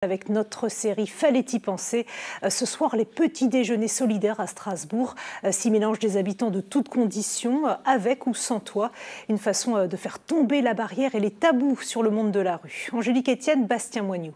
Avec notre série Fallait y penser. Ce soir, les petits déjeuners solidaires à Strasbourg s'y mélangent des habitants de toutes conditions, avec ou sans toit. Une façon de faire tomber la barrière et les tabous sur le monde de la rue. Angélique Etienne, Bastien Moignoux.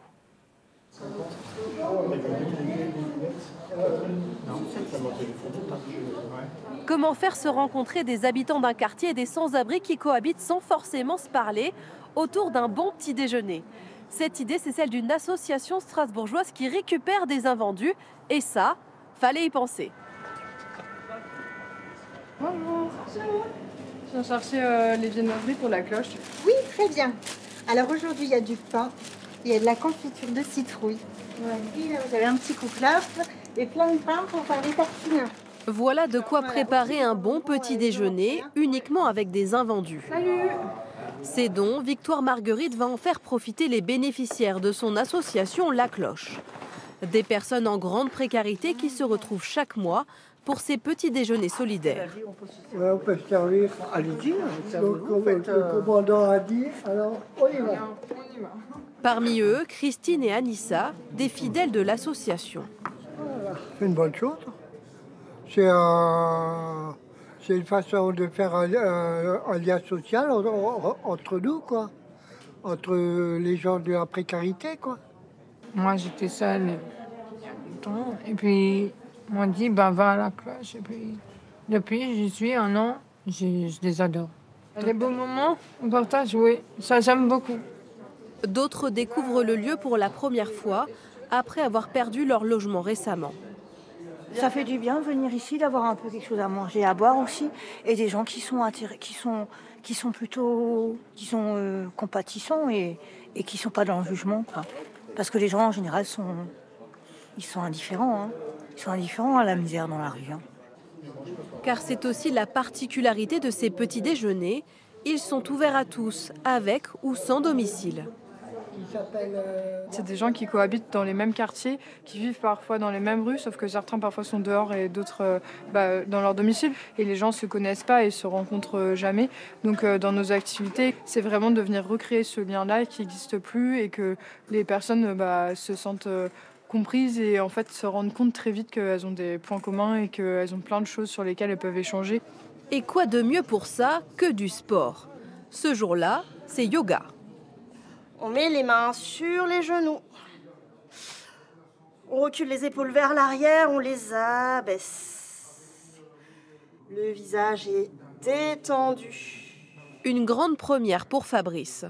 Comment faire se rencontrer des habitants d'un quartier et des sans-abri qui cohabitent sans forcément se parler autour d'un bon petit déjeuner? Cette idée, c'est celle d'une association strasbourgeoise qui récupère des invendus. Et ça, fallait y penser. Bonjour. Je viens chercher les viennoiseries pour la cloche. Oui, très bien. Alors aujourd'hui, il y a du pain, il y a de la confiture de citrouille. Ouais. Là, vous avez un petit coupe-clave et plein de pain pour faire les tartines. Voilà de quoi préparer un bon petit déjeuner uniquement avec des invendus. Salut! Ces dons, Victoire Marguerite va en faire profiter les bénéficiaires de son association La Cloche. Des personnes en grande précarité qui se retrouvent chaque mois pour ces petits déjeuners solidaires. Ouais, on peut se servir. Allez-y. Le commandant a dit, alors on y va. Parmi eux, Christine et Anissa, des fidèles de l'association. C'est une bonne chose. C'est une façon de faire un lien social entre nous, quoi. Entre les gens de la précarité, quoi. Moi, j'étais seule il y a longtemps. Et puis, on m'a dit, va à la cloche. Et puis, depuis, j'y suis un an. Je les adore. Les beaux moments, on partage, oui. Ça, j'aime beaucoup. D'autres découvrent le lieu pour la première fois, après avoir perdu leur logement récemment. Ça fait du bien de venir ici, d'avoir un peu quelque chose à manger, à boire aussi, et des gens qui sont compatissants et qui sont pas dans le jugement, quoi. Parce que les gens en général ils sont indifférents, hein. Ils sont indifférents à la misère dans la rue, hein. Car c'est aussi la particularité de ces petits déjeuners. Ils sont ouverts à tous, avec ou sans domicile. C'est des gens qui cohabitent dans les mêmes quartiers, qui vivent parfois dans les mêmes rues, sauf que certains parfois sont dehors et d'autres dans leur domicile. Et les gens ne se connaissent pas et se rencontrent jamais. Donc dans nos activités, c'est vraiment de venir recréer ce lien-là qui n'existe plus et que les personnes se sentent comprises et en fait se rendent compte très vite qu'elles ont des points communs et qu'elles ont plein de choses sur lesquelles elles peuvent échanger. Et quoi de mieux pour ça que du sport? Ce jour-là, c'est yoga. On met les mains sur les genoux. On recule les épaules vers l'arrière, on les abaisse. Le visage est détendu. Une grande première pour Fabrice.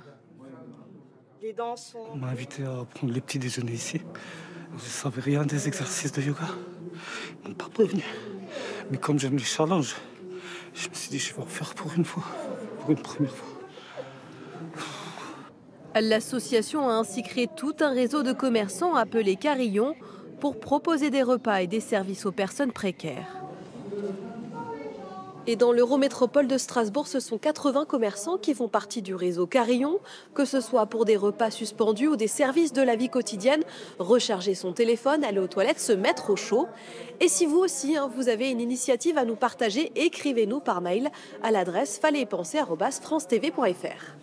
Les dents sont... On m'a invité à prendre les petits déjeuners ici. Je ne savais rien des exercices de yoga. On m'a pas prévenu. Mais comme j'aime les challenges, je me suis dit je vais en faire pour une fois, pour une première fois. L'association a ainsi créé tout un réseau de commerçants appelé Carillon pour proposer des repas et des services aux personnes précaires. Et dans l'Eurométropole de Strasbourg, ce sont 80 commerçants qui font partie du réseau Carillon, que ce soit pour des repas suspendus ou des services de la vie quotidienne, recharger son téléphone, aller aux toilettes, se mettre au chaud. Et si vous aussi, vous avez une initiative à nous partager, écrivez-nous par mail à l'adresse fallaitypenser@francetv.fr.